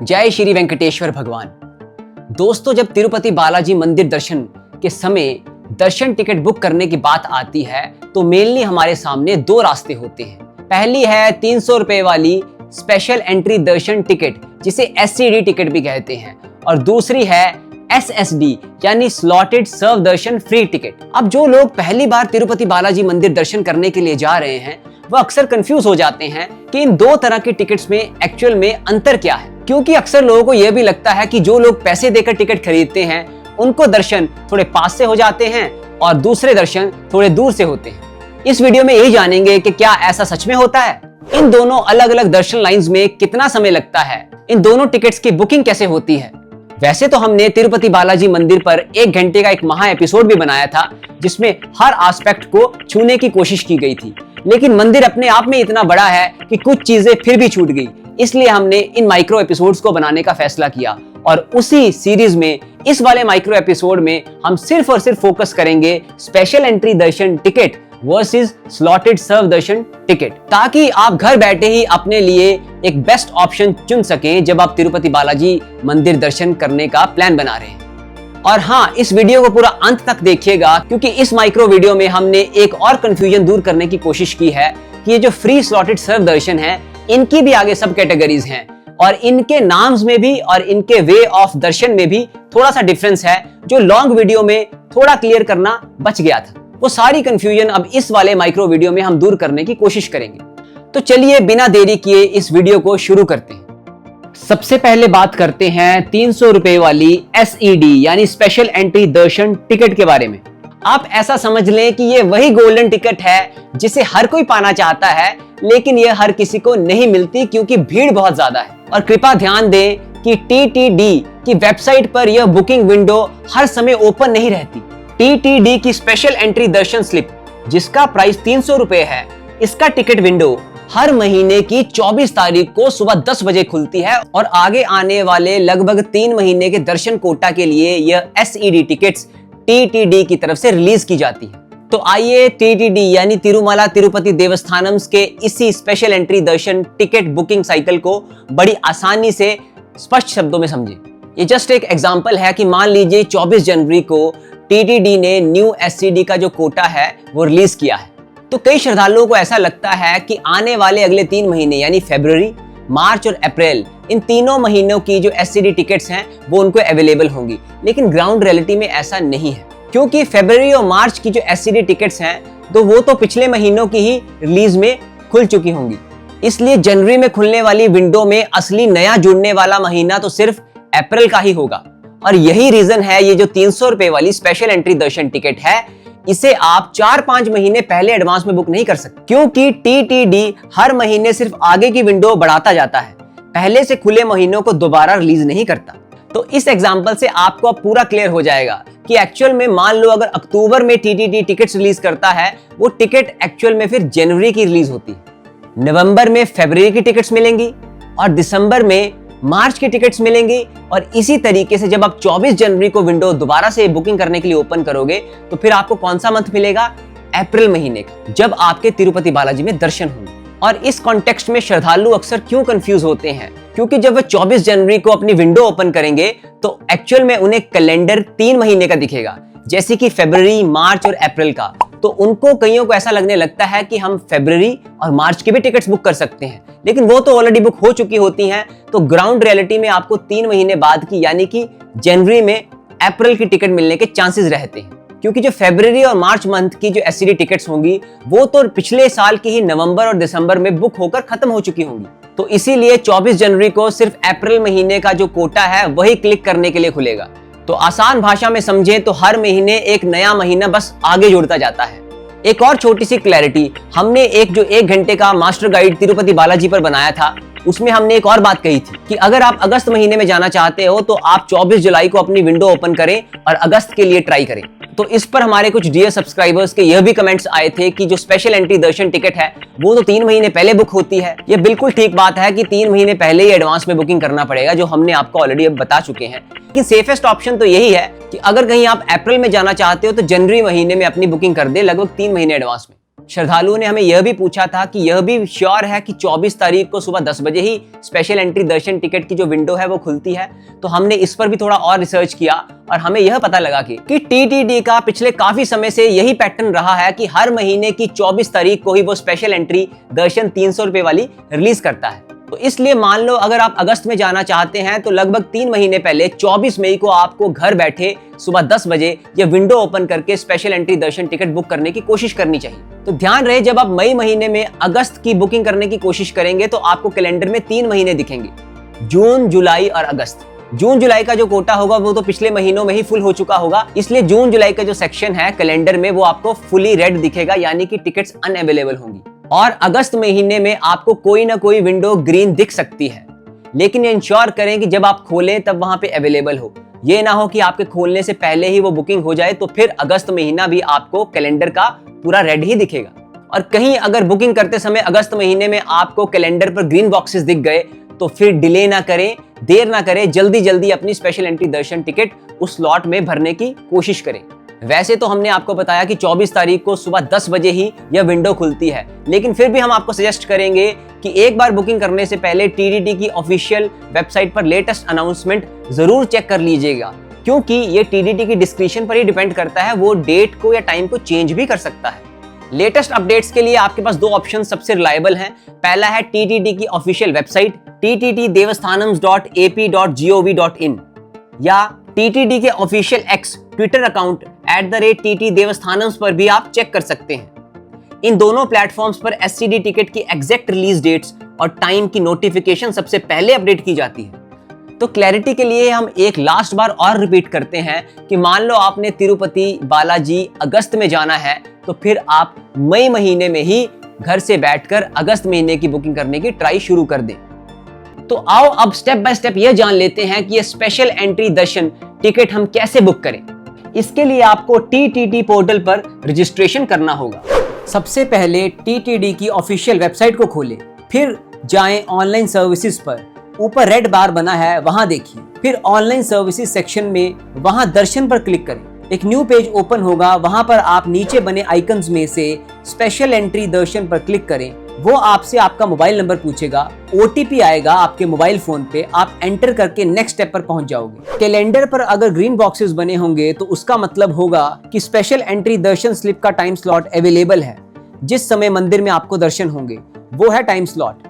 जय श्री वेंकटेश्वर भगवान। दोस्तों, जब तिरुपति बालाजी मंदिर दर्शन के समय दर्शन टिकट बुक करने की बात आती है तो मेनली हमारे सामने दो रास्ते होते हैं। पहली है 300 रुपए वाली स्पेशल एंट्री दर्शन टिकट, जिसे SCD टिकट भी कहते हैं, और दूसरी है SSD यानी स्लॉटेड सर्व दर्शन फ्री टिकट। अब जो लोग पहली बार तिरुपति बालाजी मंदिर दर्शन करने के लिए जा रहे हैं वो अक्सर कंफ्यूज हो जाते हैं कि इन दो तरह के टिकट्स में एक्चुअल में अंतर क्या है, क्योंकि अक्सर लोगों को यह भी लगता है कि जो लोग पैसे देकर टिकट खरीदते हैं उनको दर्शन थोड़े पास से हो जाते हैं और दूसरे दर्शन थोड़े दूर से होते हैं। इस वीडियो में यही जानेंगे कि क्या ऐसा सच में होता है, इन दोनों अलग अलग दर्शन लाइंस में कितना समय लगता है, इन दोनों टिकट्स की बुकिंग कैसे होती है। वैसे तो हमने तिरुपति बालाजी मंदिर पर 1 घंटे का एक महा एपिसोड भी बनाया था जिसमें हर एस्पेक्ट को छूने की कोशिश की गई थी, लेकिन मंदिर अपने आप में इतना बड़ा है कि कुछ चीजें फिर भी छूट गई। इसलिए हमने इन माइक्रो एपिसोड्स को बनाने का फैसला किया और उसी सीरीज में इस वाले माइक्रो एपिसोड में हम सिर्फ और सिर्फ फोकस करेंगे स्पेशल एंट्री दर्शन टिकट वर्सेस स्लॉटेड सर्व दर्शन टिकट, ताकि आप घर बैठे ही अपने लिए एक बेस्ट ऑप्शन चुन सकें जब आप तिरुपति बालाजी मंदिर दर्शन करने का प्लान बना रहे हैं। और हाँ, इस वीडियो को पूरा अंत तक देखिएगा, क्योंकि इस माइक्रो वीडियो में हमने एक और कंफ्यूजन दूर करने की कोशिश की है कि ये जो फ्री स्लॉटेड सर्व दर्शन है इनकी भी आगे सब कैटेगरीज हैं और इनके नाम्स में भी और इनके वे ऑफ दर्शन में भी थोड़ा सा डिफरेंस है, जो लॉन्ग वीडियो में थोड़ा क्लियर करना बच गया था। वो सारी कंफ्यूजन अब इस वाले माइक्रो वीडियो में हम दूर करने की कोशिश करेंगे। तो चलिए बिना देरी किए इस वीडियो को शुरू करते हैं। सबसे पहले बात करते हैं 300 रुपए वाली SED यानी स्पेशल एंट्री दर्शन टिकट के बारे में। आप ऐसा समझ लें कि ये वही गोल्डन टिकट है जिसे हर कोई पाना चाहता है, लेकिन ये हर किसी को नहीं मिलती क्योंकि भीड़ बहुत ज्यादा है। और कृपया ध्यान दें कि TTD की वेबसाइट पर यह बुकिंग विंडो हर समय ओपन नहीं रहती। TTD की स्पेशल एंट्री दर्शन स्लिप, जिसका प्राइस 300 रुपए है, इसका टिकट विंडो हर महीने की 24 तारीख को सुबह 10 बजे खुलती है और आगे आने वाले लगभग 3 महीने के दर्शन कोटा के लिए यह SED टिकट्स TTD की तरफ से रिलीज की जाती है। तो आइए TTD यानी तिरुमला तिरुपति देवस्थानम्स के इसी स्पेशल एंट्री दर्शन टिकट बुकिंग साइकिल को बड़ी आसानी से स्पष्ट शब्दों में समझें। ये जस्ट एक एग्जांपल है कि मान लीजिए 24 जनवरी को TTD ने न्यू SCD का जो कोटा है वो रिलीज किया है, तो कई श्रद्धालुओं को ऐसा लगता है कि आने वाले अगले 3 महीने यानी फरवरी, मार्च और अप्रैल, इन तीनों महीनों की जो SCD टिकट्स हैं वो उनको अवेलेबल होंगी, लेकिन ग्राउंड रियलिटी में ऐसा नहीं है, क्योंकि फरवरी और मार्च की जो SCD टिकट्स हैं तो वो तो पिछले महीनों की ही रिलीज में खुल चुकी होंगी। इसलिए जनवरी में खुलने वाली विंडो में असली नया जुड़ने वाला महीना तो सिर्फ अप्रैल का ही होगा। और यही रीजन है ये जो 300 रुपए वाली स्पेशल एंट्री दर्शन टिकट है, इसे आप 4-5 महीने पहले एडवांस में बुक नहीं कर सकते, क्योंकि TTD हर महीने सिर्फ आगे की विंडो बढ़ाता जाता है, पहले से खुले महीनों को दोबारा रिलीज नहीं करता। तो इस एग्जांपल से आपको अब पूरा क्लियर हो जाएगा कि एक्चुअल में मान लो अगर अक्टूबर में TTD टिकट्स रिलीज करता है, वो टिकट एक्चुअल में फिर जनवरी की रिलीज होती है, नवंबर में फरवरी की टिकट्स मिलेंगी और दिसंबर में मार्च की टिकट्स मिलेंगी। और इसी तरीके से जब आप 24 जनवरी को विंडो दोबारा से बुकिंग करने के लिए ओपन करोगे तो फिर आपको कौन सा मंथ मिलेगा? अप्रैल महीने का, जब आपके तिरुपति बालाजी में दर्शन होंगे। और इस कॉन्टेक्स्ट में श्रद्धालु अक्सर क्यों कंफ्यूज होते हैं, क्योंकि जब वे 24 जनवरी को अपनी विंडो ओपन करेंगे तो एक्चुअल में उन्हें कैलेंडर 3 महीने का दिखेगा, जैसे कि फरवरी, मार्च और अप्रैल का। तो उनको कईयों को ऐसा लगने लगता है कि हम फरवरी और मार्च के भी टिकट्स बुक कर सकते हैं, लेकिन वो तो ऑलरेडी बुक हो चुकी होती हैं। तो ग्राउंड रियलिटी में आपको 3 महीने बाद की यानी कि जनवरी में अप्रैल की टिकट मिलने के चांसेस रहते हैं, क्योंकि जो फरवरी और मार्च मंथ की जो SCD टिकट्स होंगी वो तो पिछले साल की ही नवंबर और दिसंबर में बुक होकर खत्म हो चुकी होंगी। तो इसीलिए 24 जनवरी को सिर्फ अप्रैल महीने का जो कोटा है वही क्लिक करने के लिए खुलेगा। तो आसान भाषा में समझें तो हर महीने एक नया महीना बस आगे जुड़ता जाता है। एक और छोटी सी क्लैरिटी, हमने एक जो 1 घंटे का मास्टर गाइड तिरुपति बालाजी पर बनाया था, उसमें हमने एक और बात कही थी कि अगर आप अगस्त महीने में जाना चाहते हो तो आप 24 जुलाई को अपनी विंडो ओपन करें और अगस्त के लिए ट्राई करें। तो इस पर हमारे कुछ डियर सब्सक्राइबर्स के यह भी कमेंट्स आए थे कि जो स्पेशल एंट्री दर्शन टिकट है वो तो 3 महीने पहले बुक होती है। ये बिल्कुल ठीक बात है कि 3 महीने पहले ही एडवांस में बुकिंग करना पड़ेगा, जो हमने आपको ऑलरेडी अब बता चुके हैं। लेकिन सेफेस्ट ऑप्शन तो यही है कि अगर कहीं आप अप्रैल में जाना चाहते हो तो जनवरी महीने में अपनी बुकिंग कर दे, लगभग 3 महीने एडवांस में। श्रद्धालुओं ने हमें यह भी पूछा था कि यह भी श्योर है कि 24 तारीख को सुबह 10 बजे ही स्पेशल एंट्री दर्शन टिकट की जो विंडो है वो खुलती है। तो हमने इस पर भी थोड़ा और रिसर्च किया और हमें यह पता लगा कि टीटीडी का पिछले काफी समय से यही पैटर्न रहा है कि हर महीने की 24 तारीख को ही वो स्पेशल एंट्री दर्शन 300 रुपए वाली रिलीज करता है। तो इसलिए मान लो अगर आप अगस्त में जाना चाहते हैं तो लगभग 3 महीने पहले 24 मई को आपको घर बैठे सुबह 10 बजे ये विंडो ओपन करके स्पेशल एंट्री दर्शन टिकट बुक करने की कोशिश करनी चाहिए। तो ध्यान रहे, जब आप मई महीने में अगस्त की बुकिंग करने की कोशिश करेंगे तो आपको कैलेंडर में 3 महीने दिखेंगे, जून, जुलाई और अगस्त। जून जुलाई का जो कोटा होगा वो तो पिछले महीनों में ही फुल हो चुका होगा, इसलिए जून जुलाई का जो सेक्शन है कैलेंडर में वो आपको फुली रेड दिखेगा, यानी कि टिकट्स अनअवेलेबल होंगी। और अगस्त महीने में आपको कोई ना कोई विंडो ग्रीन दिख सकती है, लेकिन ये इंश्योर करें कि जब आप खोलें तब वहां पे अवेलेबल हो। ये ना हो कि आपके खोलने से पहले ही वो बुकिंग हो जाए, तो फिर अगस्त महीना भी आपको कैलेंडर का पूरा रेड ही दिखेगा। और कहीं अगर बुकिंग करते समय अगस्त महीने में आपको कैलेंडर पर ग्रीन बॉक्सेस दिख गए तो फिर डिले ना करें, देर ना करें, जल्दी जल्दी अपनी स्पेशल एंट्री दर्शन टिकट उस स्लॉट में भरने की कोशिश करें। वैसे तो हमने आपको बताया कि 24 तारीख को सुबह 10 बजे ही यह विंडो खुलती है, लेकिन फिर भी हम आपको सजेस्ट करेंगे कि एक बार बुकिंग करने से पहले टीटीडी की ऑफिशियल वेबसाइट पर लेटेस्ट अनाउंसमेंट जरूर चेक कर लीजिएगा, क्योंकि ये टीटीडी की डिस्क्रिप्शन पर ही डिपेंड करता है, वो डेट को या टाइम को चेंज भी कर सकता है। लेटेस्ट अपडेट्स के लिए आपके पास 2 ऑप्शन सबसे रिलायबल हैं। पहला है टीटीडी की ऑफिशियल वेबसाइट tttdevasthanams.ap.gov.in या टीटीडी के ऑफिशियल एक्स ट्विटर अकाउंट @ttdeवस्थानम्स पर भी आप चेक कर सकते हैं। इन दोनों प्लेटफॉर्म्स पर एससीडी टिकट की एग्जैक्ट रिलीज डेट्स और टाइम की नोटिफिकेशन सबसे पहले अपडेट की जाती है। तो क्लैरिटी के लिए हम एक लास्ट बार और रिपीट करते हैं कि मान लो आपने तिरुपति बालाजी अगस्त में जाना है, तो फिर आप मई महीने में ही घर से बैठकर अगस्त महीने की बुकिंग करने की ट्राई शुरू कर दें। तो आओ अब स्टेप बाय स्टेप यह जान लेते हैं कि ये स्पेशल एंट्री दर्शन टिकट हम कैसे बुक करें। इसके लिए आपको टीटीडी पोर्टल पर रजिस्ट्रेशन करना होगा। सबसे पहले टीटीडी की ऑफिशियल वेबसाइट को खोलें, फिर जाएं ऑनलाइन सर्विसेज पर, ऊपर रेड बार बना है वहां देखिए, फिर ऑनलाइन सर्विसेज सेक्शन में वहां दर्शन पर क्लिक करें। एक न्यू पेज ओपन होगा, वहां पर आप नीचे बने आइकन्स में से स्पेशल एंट्री दर्शन पर क्लिक करें। वो आपसे आपका मोबाइल नंबर पूछेगा, ओटीपी आएगा आपके मोबाइल फोन पे, आप एंटर करके नेक्स्ट स्टेप पर पहुंच जाओगे। कैलेंडर पर अगर ग्रीन बॉक्सेस बने होंगे तो उसका मतलब होगा कि स्पेशल एंट्री दर्शन स्लिप का टाइम स्लॉट अवेलेबल है। जिस समय मंदिर में आपको दर्शन होंगे वो है टाइम स्लॉट।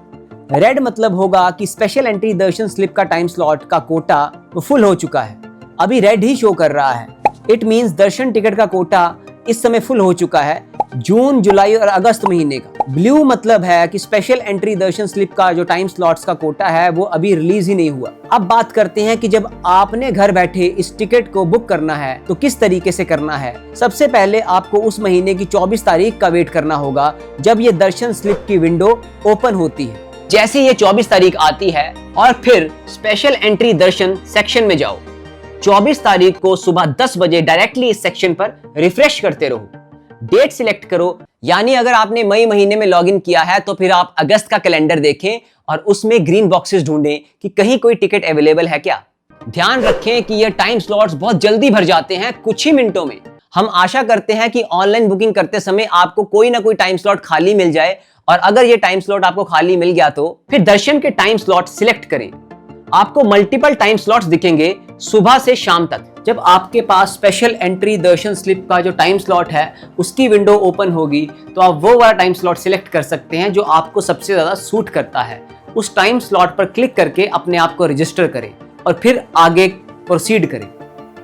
रेड मतलब होगा कि स्पेशल एंट्री दर्शन स्लिप का टाइम स्लॉट का कोटा वो फुल हो चुका है, अभी रेड ही शो कर रहा है। इट मींस दर्शन टिकट का कोटा इस समय फुल हो चुका है, जून, जुलाई और अगस्त महीने का। ब्लू मतलब है कि स्पेशल एंट्री दर्शन स्लिप का जो टाइम स्लॉट्स का कोटा है वो अभी रिलीज ही नहीं हुआ। अब बात करते हैं कि जब आपने घर बैठे इस टिकट को बुक करना है तो किस तरीके से करना है। सबसे पहले आपको उस महीने की 24 तारीख का वेट करना होगा जब ये दर्शन स्लिप की विंडो ओपन होती है। जैसे ये 24 तारीख आती है और फिर स्पेशल एंट्री दर्शन सेक्शन में जाओ। 24 तारीख को सुबह 10 बजे डायरेक्टली इस सेक्शन पर रिफ्रेश करते रहो, डेट सिलेक्ट करो, यानी अगर आपने मई महीने में लॉगिन किया है तो फिर आप अगस्त का कैलेंडर देखें और उसमें ग्रीन बॉक्सेस ढूंढें कि कहीं कोई टिकट अवेलेबल है क्या। ध्यान रखें कि ये टाइम स्लॉट्स बहुत जल्दी भर जाते हैं, कुछ ही मिनटों में। हम आशा करते हैं कि ऑनलाइन बुकिंग करते समय आपको कोई ना कोई टाइम स्लॉट खाली मिल जाए, और अगर ये टाइम स्लॉट आपको खाली मिल गया तो फिर दर्शन के टाइम स्लॉट सिलेक्ट करें। आपको मल्टीपल टाइम स्लॉट्स दिखेंगे सुबह से शाम तक। जब आपके पास स्पेशल एंट्री दर्शन स्लिप का जो टाइम स्लॉट है उसकी विंडो ओपन होगी तो आप वो वाला टाइम स्लॉट सिलेक्ट कर सकते हैं जो आपको सबसे ज्यादा सूट करता है। उस टाइम स्लॉट पर क्लिक करके अपने आप को रजिस्टर करें और फिर आगे प्रोसीड करें।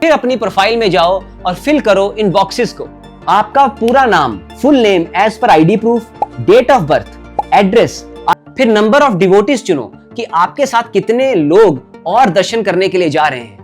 फिर अपनी प्रोफाइल में जाओ और फिल करो इन बॉक्सेस को। आपका पूरा नाम, full name as per ID proof, date of birth, address, फिर नंबर ऑफ डिवोटीज चुनो कि आपके साथ कितने लोग और दर्शन करने के लिए जा रहे हैं।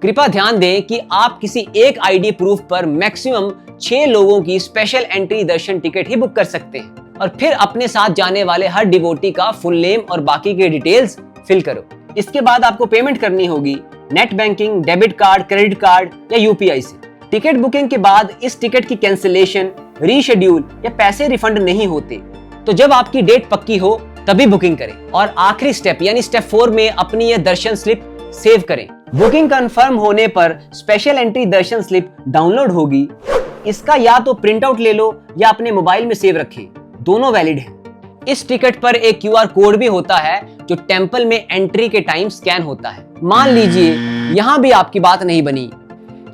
कृपया ध्यान दें कि आप किसी एक आईडी प्रूफ पर मैक्सिमम 6 लोगों की स्पेशल एंट्री दर्शन टिकट ही बुक कर सकते हैं। और फिर अपने साथ जाने वाले हर डिवोटी का फुल नेम और बाकी के डिटेल्स फिल करो। इसके बाद आपको पेमेंट करनी होगी net banking, debit card, credit card या यूपीआई से। टिकट बुकिंग के बाद इस टिकट की कैंसिलेशन, रीशेड्यूल या पैसे रिफंड नहीं होते, तो जब आपकी डेट पक्की हो तभी बुकिंग करें। और आखिरी स्टेप यानी स्टेप 4 में अपनी यह दर्शन स्लिप सेव करें। बुकिंग कंफर्म होने पर स्पेशल एंट्री दर्शन स्लिप डाउनलोड होगी। इसका या तो प्रिंट आउट ले लो या अपने मोबाइल में सेव रखें, दोनों वैलिड है। इस टिकट पर एक क्यूआर कोड भी होता है जो टेंपल में एंट्री के टाइम स्कैन होता है। मान लीजिए यहां भी आपकी बात नहीं बनी,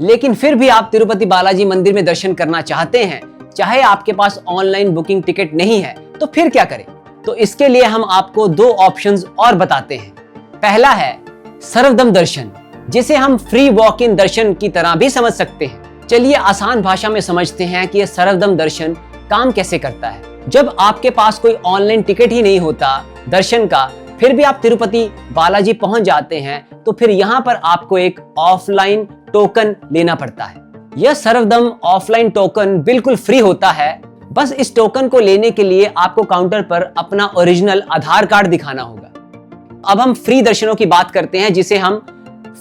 लेकिन फिर भी आप तिरुपति बालाजी मंदिर में दर्शन करना चाहते हैं, चाहे आपके पास ऑनलाइन बुकिंग टिकट नहीं है, तो फिर क्या करें? तो इसके लिए हम आपको दो ऑप्शंस और बताते हैं। पहला है सर्वदम दर्शन, जिसे हम फ्री वॉक इन दर्शन की तरह भी समझ सकते हैं। चलिए आसान भाषा में समझते हैं कि यह सर्वदम दर्शन काम कैसे करता है। जब आपके पास कोई ऑनलाइन टिकट ही नहीं होता दर्शन का, फिर भी आप तिरुपति बालाजी पहुंच जाते हैं, तो फिर यहाँ पर आपको एक ऑफलाइन टोकन लेना पड़ता है। यह सर्वदम ऑफलाइन टोकन बिल्कुल फ्री होता है। बस इस टोकन को लेने के लिए आपको काउंटर पर अपना ओरिजिनल आधार कार्ड दिखाना होगा। अब हम फ्री दर्शनों की बात करते हैं, जिसे हम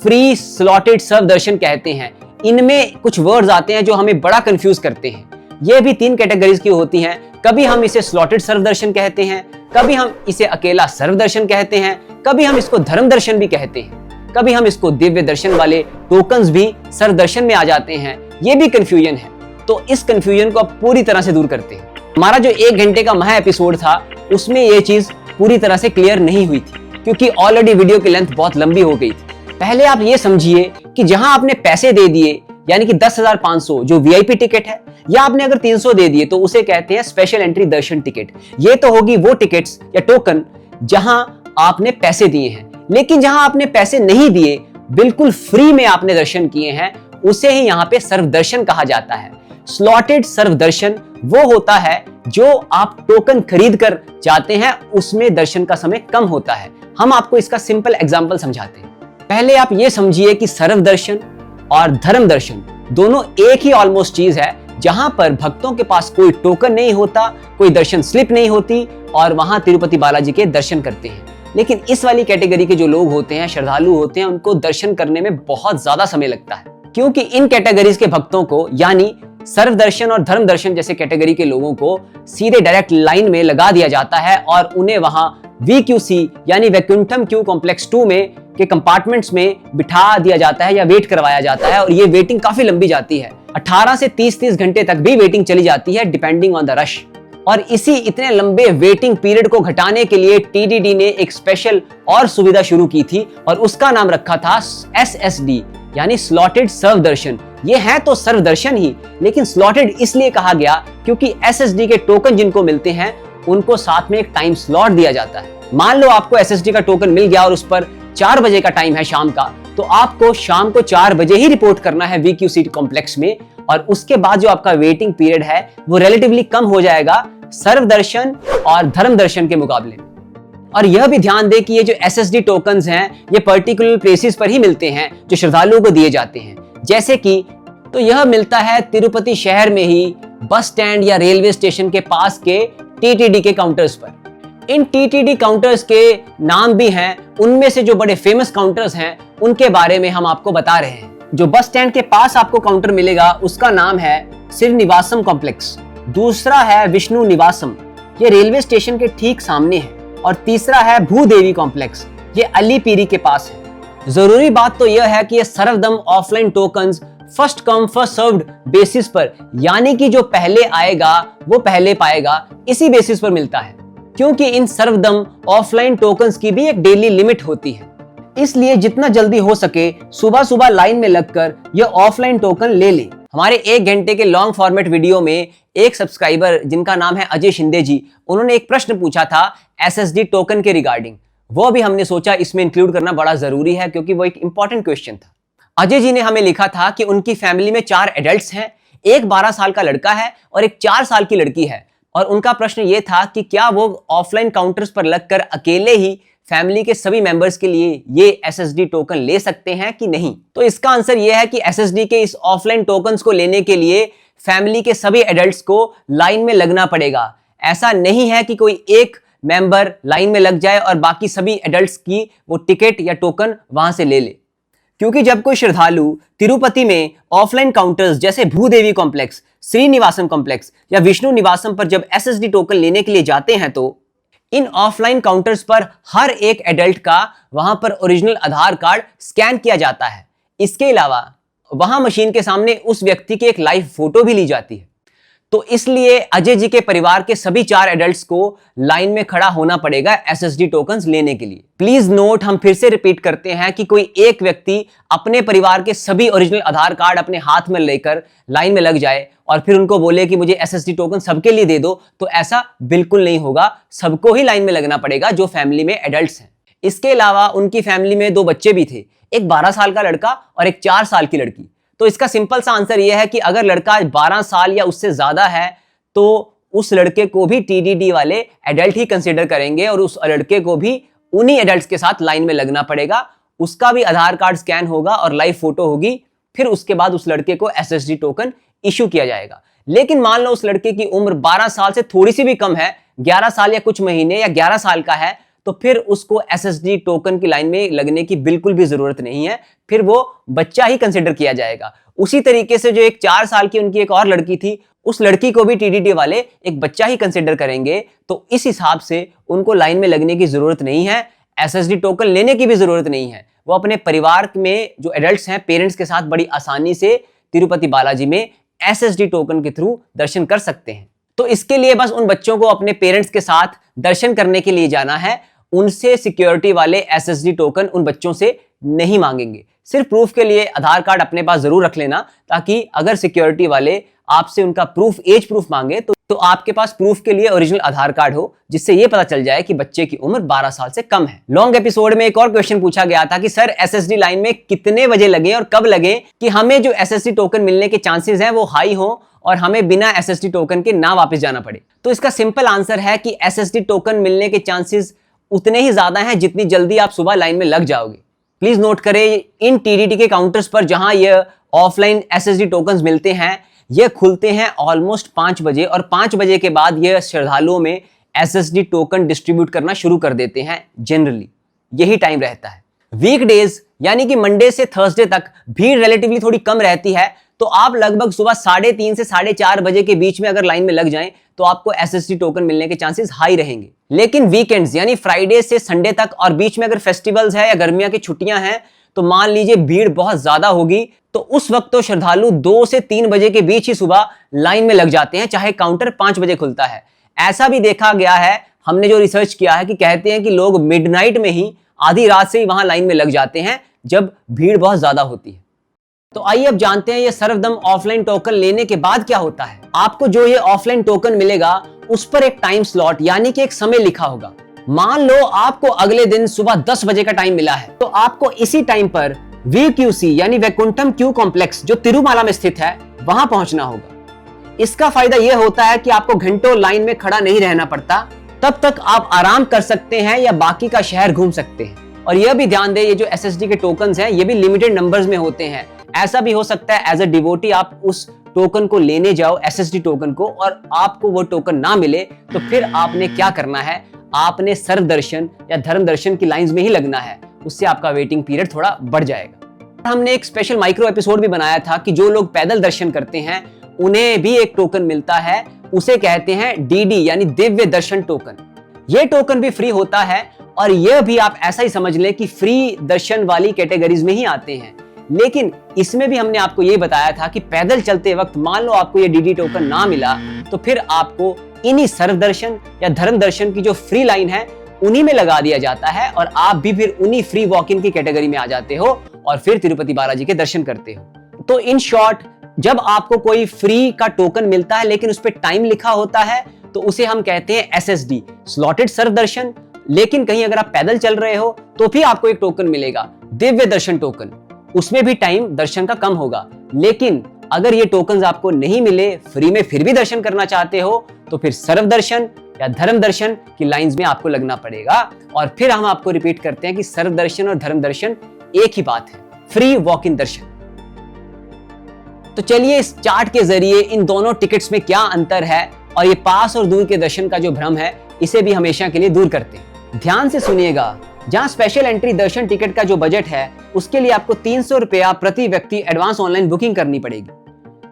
फ्री स्लॉटेड सर्व दर्शन कहते हैं। इनमें कुछ वर्ड्स आते हैं जो हमें बड़ा कंफ्यूज करते हैं। ये भी 3 कैटेगरीज की होती हैं। कभी हम इसे स्लॉटेड सर्व दर्शन कहते हैं, कभी हम इसे अकेला सर्व दर्शन कहते हैं, कभी हम इसको धर्म दर्शन भी कहते हैं, कभी हम इसको दिव्य दर्शन वाले टोकन्स भी सर्व दर्शन में आ जाते हैं। ये भी कंफ्यूजन है, तो इस कंफ्यूजन को अब पूरी तरह से दूर करते हैं। हमारा जो 1 घंटे का महा एपिसोड था, उसमें ये चीज पूरी तरह से क्लियर नहीं हुई थी, क्योंकि ऑलरेडी वीडियो की लेंथ बहुत लंबी हो गई थी। पहले आप ये समझिए कि जहां आपने पैसे दे दिए, यानी कि 10,500 जो वीआईपी टिकट है, या आपने अगर 300 दे दिए तो उसे कहते हैं स्पेशल एंट्री दर्शन टिकट। ये तो होगी वो टिकट्स या टोकन जहां आपने पैसे दिए हैं। लेकिन जहां आपने पैसे नहीं दिए, बिल्कुल फ्री में आपने दर्शन किए हैं, उसे ही यहाँ पे सर्व दर्शन कहा जाता है। स्लॉटेड सर्व दर्शन वो होता है जो आप टोकन खरीद कर जाते हैं, उसमें दर्शन का समय कम होता है। हम आपको इसका सिंपल एग्जांपल समझाते हैं। पहले आप ये समझिए कि सर्व दर्शन और धर्म दर्शन दोनों एक ही ऑलमोस्ट चीज है, जहां पर भक्तों के पास कोई टोकन नहीं होता, कोई दर्शन स्लिप नहीं होती, और वहां तिरुपति बालाजी के दर्शन करते हैं। लेकिन इस वाली कैटेगरी के जो लोग होते हैं, श्रद्धालु होते हैं, उनको दर्शन करने में बहुत ज्यादा समय लगता है, क्योंकि इन कैटेगरीज के भक्तों को, यानी सर्व दर्शन और धर्म दर्शन जैसे कैटेगरी के लोगों को सीधे डायरेक्ट लाइन में लगा दिया जाता है और उन्हें वहां VQC यानी वैकुंठम क्यू कॉम्प्लेक्स 2 में के कंपार्टमेंट्स में बिठा दिया जाता है या वेट करवाया जाता है। और ये वेटिंग काफी लंबी जाती है, 18 से 30 घंटे तक भी वेटिंग चली जाती है, डिपेंडिंग ऑन द रश। और इसी इतने लंबे वेटिंग पीरियड को घटाने के लिए TDD ने एक स्पेशल और सुविधा शुरू की थी, और उसका नाम रखा था SSD यानी स्लॉटेड सर्व दर्शन। ये है तो सर्व दर्शन ही, लेकिन स्लॉटेड इसलिए कहा गया क्योंकि SSD के टोकन जिनको मिलते हैं उनको साथ में एक टाइम स्लॉट दिया जाता है। मान लो आपको SSD का टोकन मिल गया और उस पर 4 बजे का टाइम है शाम का, तो आपको शाम को 4 बजे ही रिपोर्ट करना है VQC कॉम्प्लेक्स में, और उसके बाद जो आपका वेटिंग पीरियड है वो रिलेटिवली कम हो जाएगा सर्व दर्शन और धर्म दर्शन के मुकाबले में। और यह भी ध्यान दें कि ये जो SSD टोकन्स हैं, ये पर्टिकुलर प्लेसेस पर ही मिलते हैं जो श्रद्धालुओं को दिए जाते हैं। जैसे कि तो यह मिलता है तिरुपति शहर में ही बस स्टैंड या रेलवे स्टेशन के पास के TTD के काउंटर्स पर। इन TTD काउंटर्स के नाम भी हैं, उनमें से जो बड़े फेमस काउंटर्स हैं उनके बारे में हम आपको बता रहे हैं। जो बस स्टैंड के पास आपको काउंटर मिलेगा उसका नाम है श्रीनिवासम कॉम्प्लेक्स, दूसरा है विष्णु निवासम, ये रेलवे स्टेशन के ठीक सामने है, और तीसरा है भूदेवी कॉम्प्लेक्स, ये अलीपीरी के पास है। जरूरी बात तो यह है कि ये सर्वदम offline tokens first come first served basis पर, यानी कि जो पहले आएगा वो पहले पाएगा, इसी बेसिस पर मिलता है। क्योंकि इन सर्वदम ऑफलाइन टोकन्स की भी एक डेली लिमिट होती है, इसलिए जितना जल्दी हो सके सुबह सुबह लाइन में लगकर यह ऑफलाइन टोकन ले लें। हमारे 1 घंटे के लॉन्ग फॉर्मेट वीडियो में एक सब्सक्राइबर जिनका नाम है अजय शिंदे जी, उन्होंने एक प्रश्न पूछा था SSD टोकन के रिगार्डिंग। वो भी हमने सोचा इसमें इंक्लूड करना बड़ा जरूरी है, क्योंकि वो एक इंपॉर्टेंट क्वेश्चन था। अजय जी ने हमें लिखा था कि उनकी फैमिली में 4 एडल्ट्स हैं, एक 12 साल का लड़का है और एक 4 साल की लड़की है, और उनका प्रश्न ये था कि क्या वो ऑफलाइन काउंटर्स पर लगकर अकेले ही फैमिली के सभी मेंबर्स के लिए ये SSD टोकन ले सकते हैं कि नहीं। तो इसका आंसर ये है कि SSD के इस ऑफलाइन टोकन्स को लेने के लिए फैमिली के सभी एडल्ट्स को लाइन में लगना पड़ेगा। ऐसा नहीं है कि कोई एक मेंबर लाइन में लग जाए और बाकी सभी एडल्ट्स की वो टिकट या टोकन वहां से ले ले। क्योंकि जब कोई श्रद्धालु तिरुपति में ऑफलाइन काउंटर्स जैसे भूदेवी कॉम्प्लेक्स, श्रीनिवासम कॉम्प्लेक्स या विष्णु निवासम पर जब SSD टोकन लेने के लिए जाते हैं, तो इन ऑफलाइन काउंटर्स पर हर एक एडल्ट का वहां पर ओरिजिनल आधार कार्ड स्कैन किया जाता है। इसके अलावा वहां मशीन के सामने उस व्यक्ति की एक लाइव फोटो भी ली जाती है। तो इसलिए अजय जी के परिवार के सभी 4 एडल्ट्स को लाइन में खड़ा होना पड़ेगा एसएसडी टोकन्स लेने के लिए। प्लीज नोट, हम फिर से रिपीट करते हैं कि कोई एक व्यक्ति अपने परिवार के सभी ओरिजिनल आधार कार्ड अपने हाथ में लेकर लाइन में लग जाए और फिर उनको बोले कि मुझे एसएसडी टोकन सबके लिए दे दो, तो ऐसा बिल्कुल नहीं होगा। सबको ही लाइन में लगना पड़ेगा जो फैमिली में एडल्ट्स हैं। इसके अलावा उनकी फैमिली में 2 बच्चे भी थे, एक 12 साल का लड़का और एक 4 साल की लड़की। तो इसका सिंपल सा आंसर यह है कि अगर लड़का 12 साल या उससे ज्यादा है तो उस लड़के को भी टीडीडी वाले एडल्ट ही कंसीडर करेंगे और उस लड़के को भी उन्हीं एडल्ट्स के साथ लाइन में लगना पड़ेगा। उसका भी आधार कार्ड स्कैन होगा और लाइव फोटो होगी, फिर उसके बाद उस लड़के को एसएसडी टोकन इशू किया जाएगा। लेकिन मान लो उस लड़के की उम्र 12 साल से थोड़ी सी भी कम है, 11 साल या कुछ महीने या 11 साल का है, तो फिर उसको एसएसडी टोकन की लाइन में लगने की बिल्कुल भी जरूरत नहीं है, फिर वो बच्चा ही कंसिडर किया जाएगा। उसी तरीके से जो एक 4 साल की उनकी एक और लड़की थी, उस लड़की को भी टीडीडी वाले एक बच्चा ही कंसिडर करेंगे। तो इस हिसाब से उनको लाइन में लगने की जरूरत नहीं है, एसएसडी टोकन लेने की भी जरूरत नहीं है। वो अपने परिवार में जो एडल्ट्स हैं, पेरेंट्स के साथ बड़ी आसानी से तिरुपति बालाजी में एसएसडी टोकन के थ्रू दर्शन कर सकते हैं। तो इसके लिए बस उन बच्चों को अपने पेरेंट्स के साथ दर्शन करने के लिए जाना है। उनसे सिक्योरिटी वाले एसएसडी टोकन उन बच्चों से नहीं मांगेंगे। सिर्फ प्रूफ के लिए आधार कार्ड अपने पास जरूर रख लेना, ताकि अगर सिक्योरिटी वाले आपसे उनका प्रूफ, एज प्रूफ मांगे तो आपके पास प्रूफ के लिए ओरिजिनल आधार कार्ड हो, जिससे यह पता चल जाए कि बच्चे की उम्र 12 साल से कम है। लॉन्ग एपिसोड में एक और क्वेश्चन पूछा गया था कि सर एसएसडी लाइन में कितने बजे लगे और कब लगे कि हमें जो एसएसडी टोकन मिलने के चांसेस हैं वो हाई हो और हमें बिना एसएसडी टोकन के ना वापस जाना पड़े। तो इसका सिंपल आंसर है कि एसएसडी टोकन मिलने के चांसेस उतने ही ज्यादा हैं जितनी जल्दी आप सुबह लाइन में लग जाओगे। प्लीज नोट करें, इन टीडीडी के काउंटर्स पर जहां ये ऑफलाइन एसएसडी टोकन्स मिलते हैं, ये खुलते हैं ऑलमोस्ट 5 बजे और 5 बजे के बाद ये श्रद्धालुओं में एसएसडी टोकन डिस्ट्रीब्यूट करना शुरू कर देते हैं। जनरली यही टाइम रहता है। वीकडेज यानी कि मंडे से थर्सडे तक भीड़ रिलेटिवली थोड़ी कम रहती है, तो आप लगभग सुबह 3:30 से 4:30 बजे के बीच में अगर लाइन में लग जाएं तो आपको एसएसडी टोकन मिलने के चांसेस हाई रहेंगे। लेकिन वीकेंड्स यानी फ्राइडे से संडे तक और बीच में अगर फेस्टिवल्स है या गर्मियां की छुट्टियां हैं, तो मान लीजिए भीड़ बहुत ज्यादा होगी, तो उस वक्त तो श्रद्धालु 2 से 3 बजे के बीच ही सुबह लाइन में लग जाते हैं, चाहे काउंटर 5 बजे खुलता है। ऐसा भी देखा गया है, हमने जो रिसर्च किया है, कि कहते हैं कि लोग मिडनाइट में ही, आधी रात से ही वहां लाइन में लग जाते हैं जब भीड़ बहुत ज्यादा होती है। तो आइए अब जानते हैं ये सर्वदम ऑफलाइन टोकन लेने के बाद क्या होता है। आपको जो ये ऑफलाइन टोकन मिलेगा उस पर एक टाइम स्लॉट यानी कि एक समय लिखा होगा। मान लो आपको अगले दिन सुबह 10 बजे का टाइम मिला है, तो आपको इसी टाइम पर वीक्यूसी यानी वैकुंठम क्यू कॉम्प्लेक्स जो तिरुमाला में स्थित है, वहां पहुंचना होगा। इसका फायदा यह होता है कि आपको घंटों लाइन में खड़ा नहीं रहना पड़ता, तब तक आप आराम कर सकते हैं या बाकी का शहर घूम सकते हैं। और यह भी ध्यान दें, ये जो एसएसडी के टोकन्स हैं ये भी लिमिटेड नंबर्स में होते हैं। ऐसा भी हो सकता है एज अ डिवोटी आप उस टोकन को लेने जाओ, एसएसडी टोकन को, और आपको वो टोकन ना मिले, तो फिर आपने क्या करना है, आपने सर्व दर्शन या धर्म दर्शन की लाइंस में ही लगना है। उससे आपका वेटिंग पीरियड थोड़ा बढ़ जाएगा। हमने एक स्पेशल माइक्रो एपिसोड भी बनाया था कि जो लोग पैदल दर्शन करते हैं उन्हें भी एक टोकन मिलता है, उसे कहते हैं डीडी यानी दिव्य दर्शन टोकन। यह टोकन भी फ्री होता है और यह भी आप ऐसा ही समझ लें कि फ्री दर्शन वाली कैटेगरीज में ही आते हैं। लेकिन इसमें भी हमने आपको यह बताया था कि पैदल चलते वक्त मान लो आपको यह डीडी टोकन ना मिला, तो फिर आपको इन्हीं सर्व दर्शन या धर्म दर्शन की जो फ्री लाइन है उन्हीं में लगा दिया जाता है और आप भी फिर उन्हीं फ्री वॉक इन की कैटेगरी में आ जाते हो और फिर तिरुपति बालाजी के दर्शन करते हो। तो इन शॉर्ट, जब आपको कोई फ्री का टोकन मिलता है लेकिन उस पर टाइम लिखा होता है, तो उसे हम कहते हैं एसएसडी, स्लॉटेड सर्व दर्शन। लेकिन कहीं अगर आप पैदल चल रहे हो तो भी आपको एक टोकन मिलेगा, दिव्य दर्शन टोकन। उसमें भी टाइम दर्शन का कम होगा। लेकिन अगर ये टोकन्स आपको नहीं मिले, फ्री में फिर भी दर्शन करना चाहते हो, तो फिर सर्व दर्शन या धर्म दर्शन की लाइंस में आपको लगना पड़ेगा। और फिर हम आपको रिपीट करते हैं कि सर्व दर्शन और धर्म दर्शन एक ही बात है, फ्री वॉक इन दर्शन। तो चलिए इस चार्ट के जरिए इन दोनों टिकट्स में क्या अंतर है और ये पास और दूर के दर्शन का जो भ्रम है, इसे भी हमेशा के लिए दूर करते हैं। ध्यान से सुनिएगा, जहां स्पेशल एंट्री दर्शन टिकट का जो बजट है उसके लिए आपको 300 रुपया प्रति व्यक्ति एडवांस ऑनलाइन बुकिंग करनी पड़ेगी।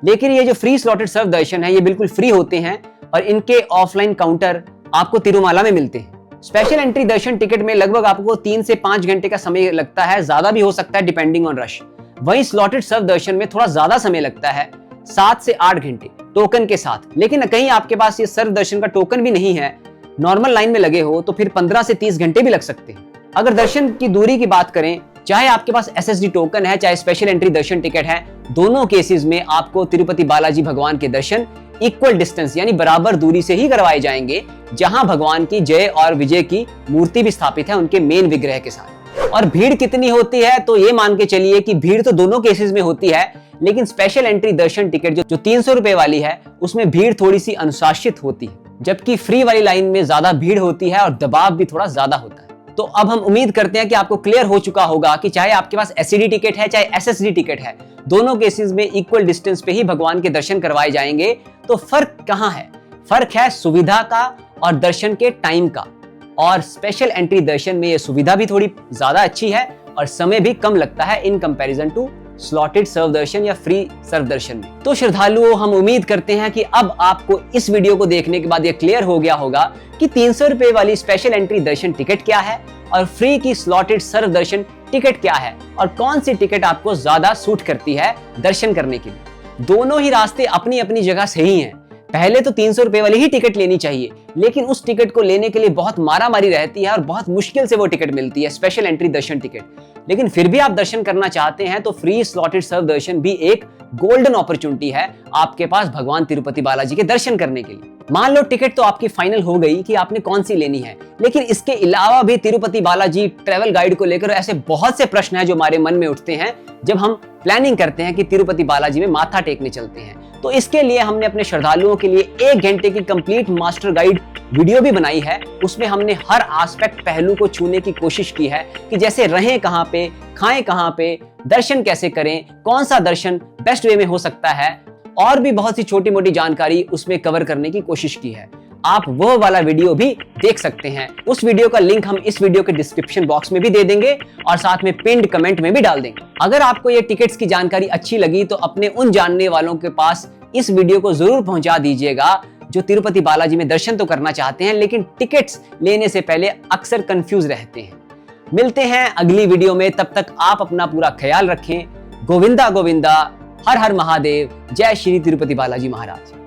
लेकिन ये जो फ्री स्लॉटेड सर्व दर्शन है ये बिल्कुल फ्री होते हैं और इनके ऑफलाइन काउंटर आपको तिरुमाला में मिलते हैं। स्पेशल एंट्री दर्शन टिकट में लगभग आपको 3 से 5 घंटे का समय लगता है, ज्यादा भी हो सकता है डिपेंडिंग ऑन रश। वहीं स्लॉटेड सर्व दर्शन में थोड़ा ज्यादा समय लगता है, 7 से 8 घंटे टोकन के साथ। लेकिन कहीं आपके पास ये सर्व दर्शन का टोकन भी नहीं है, नॉर्मल लाइन में लगे हो, तो फिर 15 से 30 घंटे भी लग सकते हैं। अगर दर्शन की दूरी की बात करें, चाहे आपके पास एसएसडी टोकन है, चाहे स्पेशल एंट्री दर्शन टिकट है, दोनों केसेस में आपको तिरुपति बालाजी भगवान के दर्शन इक्वल डिस्टेंस यानी बराबर दूरी से ही करवाए जाएंगे, जहां भगवान की जय और विजय की मूर्ति भी स्थापित है उनके मेन विग्रह के साथ। और भीड़ कितनी होती है, तो ये मान के चलिए कि भीड़ तो दोनों केसेस में होती है, लेकिन स्पेशल एंट्री दर्शन टिकट जो 300 रुपए वाली है, उसमें भीड़ थोड़ी सी अनुशासित होती है, जबकि फ्री वाली लाइन में ज्यादा भीड़ होती है और दबाव भी थोड़ा ज्यादा होता है। तो अब हम उम्मीद करते हैं कि आपको क्लियर हो चुका होगा कि चाहे आपके पास एससीडी टिकट है, चाहे एसएसडी टिकट है, दोनों केसेस में इक्वल डिस्टेंस पे ही भगवान के दर्शन करवाए जाएंगे। तो फर्क कहां है? फर्क है सुविधा का और दर्शन के टाइम का। और स्पेशल एंट्री दर्शन में ये सुविधा भी थोड़ी ज्यादा अच्छी है और समय भी कम लगता है इन कंपैरिजन टू स्लॉटेड सर्व दर्शन या फ्री सर्व दर्शन में। तो श्रद्धालुओं, हम उम्मीद करते हैं कि अब आपको इस वीडियो को देखने के बाद ये क्लियर हो गया होगा कि 300 रुपए वाली स्पेशल एंट्री दर्शन टिकट क्या है और फ्री की स्लॉटेड सर्व दर्शन टिकट क्या है और कौन सी टिकट आपको ज्यादा सूट करती है दर्शन करने के लिए। दोनों ही रास्ते अपनी अपनी जगह सही हैं। पहले तो 300 रुपए वाली ही टिकट लेनी चाहिए, लेकिन उस टिकट को लेने के लिए बहुत मारामारी रहती है और बहुत मुश्किल से वो टिकट मिलती है, स्पेशल एंट्री दर्शन टिकट। लेकिन फिर भी आप दर्शन करना चाहते हैं तो फ्री स्लॉटेड सर्व दर्शन भी एक गोल्डन अपॉर्चुनिटी है आपके पास भगवान तिरुपति बालाजी के दर्शन करने के लिए। मान लो टिकट तो आपकी फाइनल हो गई कि आपने कौन सी लेनी है, लेकिन इसके अलावा भी तिरुपति बालाजी ट्रैवल गाइड को लेकर ऐसे बहुत से प्रश्न हैं जो हमारे मन में उठते हैं जब हम प्लानिंग करते हैं कि तिरुपति बालाजी में माथा टेकने चलते हैं। तो इसके लिए हमने अपने श्रद्धालुओं के लिए 1 घंटे की कंप्लीट मास्टर गाइड वीडियो भी बनाई है। उसमें हमने हर एस्पेक्ट पहलू को छूने की कोशिश की है कि जैसे रहें कहां पे, खाएं कहां पे, दर्शन कैसे करें, कौन सा दर्शन बेस्ट वे में हो सकता है, और भी बहुत सी छोटी मोटी जानकारी उसमें कवर करने की कोशिश की है। आप वो वाला वीडियो भी देख सकते हैं। उस वीडियो का लिंक हम इस वीडियो के डिस्क्रिप्शन बॉक्स में भी दे देंगे और साथ में पिन्ड कमेंट में भी डाल देंगे। अगर आपको ये टिकट्स की जानकारी अच्छी लगी तो अपने उन जानने वालों के पास इस वीडियो को जरूर पहुंचा दीजिएगा जो तिरुपति बालाजी में दर्शन तो करना चाहते हैं, लेकिन टिकट्स लेने से पहले अक्सर कंफ्यूज रहते हैं। मिलते हैं अगली वीडियो में, तब तक आप अपना पूरा ख्याल रखें। गोविंदा गोविंदा, हर हर महादेव, जय श्री तिरुपति बालाजी महाराज।